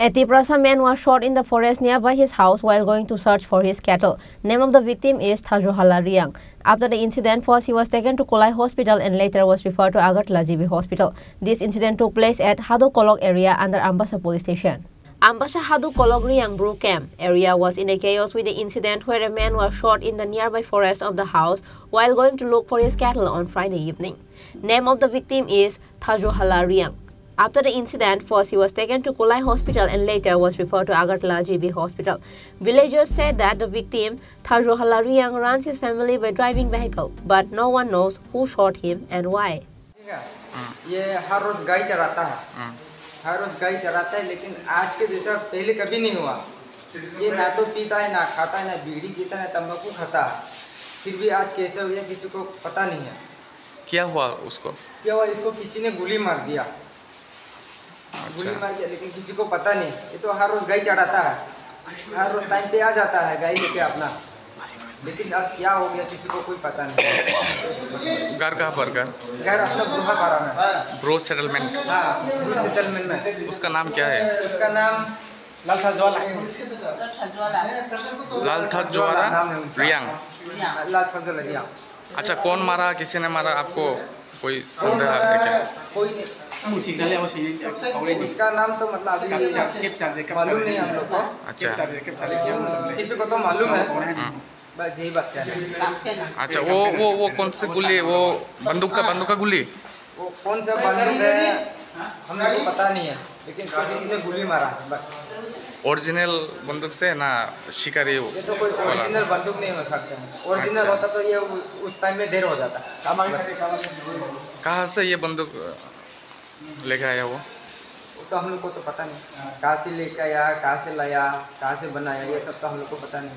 A Tiprasa man was shot in the forest nearby his house while going to search for his cattle. Name of the victim is Thajohala Riang. After the incident, first he was taken to Kolai Hospital and later was referred to Agartala GB Hospital. This incident took place at Hadu Kolok area under Ambassa police station. Ambassa Hadu Kolok Riang Bru Camp area was in a chaos with the incident where a man was shot in the nearby forest of the house while going to look for his cattle on Friday evening. Name of the victim is Thajohala Riang. After the incident, first he was taken to Kolai Hospital and later was referred to Agartala GB Hospital. Villagers said that the victim, Thajohala Riang, runs his family by driving vehicle, but no one knows who shot him and why. ये हर रोज गाय चराता है लेकिन आज के जैसा पहले कभी नहीं हुआ। ये ना तो पीता है, ना खाता है, ना बीड़ी पीता है, ना तंबाकू खाता है। फिर भी आज कैसे हुआ किसी को पता नहीं है। क्या हुआ उसको? क्या हुआ, इसको किसी ने गोली मार दिया। गोली मार दिया लेकिन किसी को पता नहीं। ये तो हर रोज गाय चढ़ाता है, हर रोज टाइम पे आ जाता है गाय लेके अपना, लेकिन अब क्या हो गया किसी को कोई पता नहीं। घर कहाँ पर? घर अपना ब्रूहापारा में। Bro settlement? हाँ, ब्रू सेटलमेंट में। उसका नाम क्या है? उसका नाम लाल थाजवाला रियांग। लाल थाजवाला रियांग। अच्छा, कौन मारा, किसी ने मारा, आपको कोई संदेह है क्या? कोई उसका नाम तो मतलब अभी मालूम नहीं हम लोग को। अच्छा, किसी को तो मालूम है, बस यही बात है। अच्छा, वो कौन सी गुल्ली, वो बंदूक का गुल्ली? वो कौन सा बंदूक है हम लोग को पता नहीं है, लेकिन किसी ने गोली मारा है बस। ओरिजिनल बंदूक से ना शिकारी? ये तो कोई ओरिजिनल बंदूक नहीं हो सकता है। ओरिजिनल होता तो ये उस टाइम में देर हो जाता। कहाँ से ये बंदूक लेके आया वो तो हम लोग को तो पता नहीं, कहाँ से लेके आया, कहाँ से लाया, कहाँ से बनाया, ये सब तो हम लोग को पता नहीं।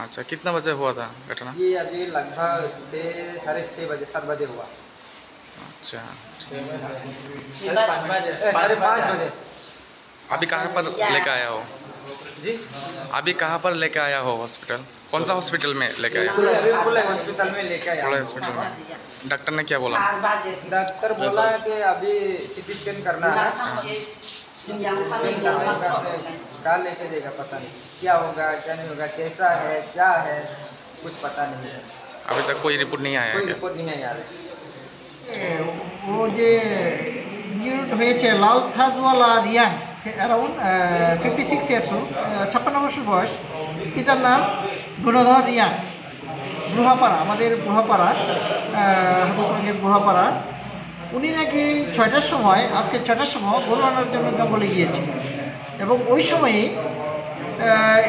अच्छा, कितना बजे हुआ था घटना? ये अभी लगभग 6:30 बजे 7 बजे हुआ। अच्छा, 5:30 बजे। अभी कहाँ पर लेके आया हो जी? अभी कहाँ पर लेके आया हो हॉस्पिटल? कौन सा हॉस्पिटल में लेके आया? खुला हॉस्पिटल में लेके आया। खुला हॉस्पिटल में। डॉक्टर ने क्या बोला? डॉक्टर बोला कि अभी सीटी स्कैन करना है। कहाँ लेके देगा पता नहीं, क्या होगा क्या नहीं होगा, कैसा है क्या है, कुछ पता नहीं है। अभी तक कोई रिपोर्ट नहीं आया? कोई रिपोर्ट नहीं है यार। वो जो ইনজিউর্ড হয়েছে লাল থাজওয়ালা রিয়াং, অ্যারাউন্ড 56 ইয়ার্স ওল্ড, 56 বছর বয়স। পিতার নাম গুণধর রিয়াং, ব্রুহাপাড়া, আমাদের ব্রুহাপাড়া, হাতুকরগের ব্রুহাপাড়া। উনি নাকি 6টার সময়, আজকে 6টার সময় গরু আনার জন্য জঙ্গলে গিয়েছিল এবং ওই সময়ই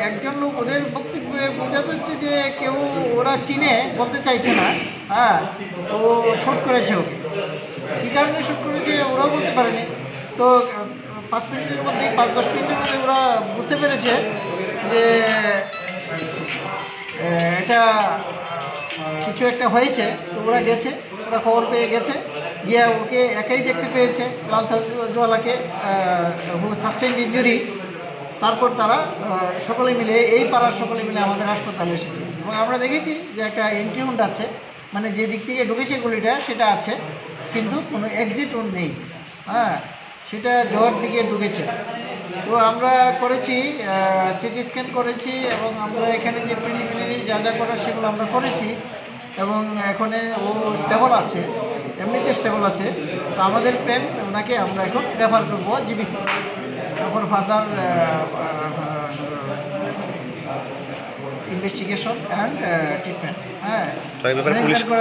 একজন লোক, ওদের বক্তব্যে বোঝা যাচ্ছে যে কেউ ওরা চিনে, বলতে চাইছে না, হ্যাঁ, ও শ্যুট করেছে ওকে। কী কারণে শ্যুট করেছে ওরাও বলতে পারেনি। তো 5 মিনিটের মধ্যে, 5-10 মিনিটের মধ্যে ওরা বুঝতে পেরেছে যে এটা কিছু একটা হয়েছে। তো ওরা গেছে, ওরা খবর পেয়ে গেছে, গিয়ে ওকে একাই দেখতে পেয়েছে, লাল থাজওয়ালাকে, সাস্টেইনড ইনজুরি। তারপর তারা সকলে মিলে, এই পাড়ার সকলে মিলে আমাদের হাসপাতালে এসেছে এবং আমরা দেখেছি যে একটা এন্ট্রি উন্ড আছে, মানে যে দিক থেকে ঢুকেছে গুলিটা সেটা আছে, কিন্তু কোনো এক্সিট উন্ড নেই। হ্যাঁ, সেটা জোয়ার দিকে ঢুকেছে। তো আমরা করেছি, সিটি স্ক্যান করেছি এবং আমরা এখানে যে প্রিলিমিনারি যা যা করার সেগুলো আমরা করেছি এবং এখানে ও স্টেবল আছে, এমনিতে স্টেবল আছে। তো আমাদের প্ল্যান, ওনাকে আমরা এখন রেফার করবো জীবিত, এখন ফার্দার ইনভেস্টিগেশন অ্যান্ড ট্রিটমেন্ট। হ্যাঁ,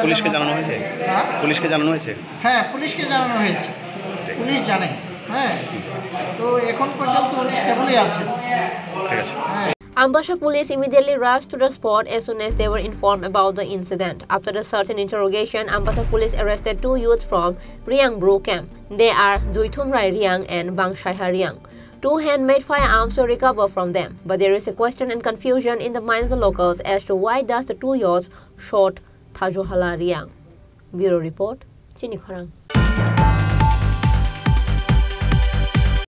পুলিশকে জানানো হয়েছে? পুলিশকে জানানো হয়েছে? হ্যাঁ, পুলিশকে জানানো হয়েছে, পুলিশ জানে। হ্যাঁ, তো এখন পর্যন্ত উনি স্টেবলই আছে। ঠিক আছে। Ambassa police immediately rushed to the spot as soon as they were informed about the incident. After the search and interrogation, Ambassa police arrested 2 youths from Riang Bru camp. They are Juithumrai Riang and Bangshaiha Riang. 2 handmade firearms were recovered from them, but there is a question and confusion in the minds of the locals as to why does the 2 youths shot Thajohala Riang. Bureau report, Chini Kharang.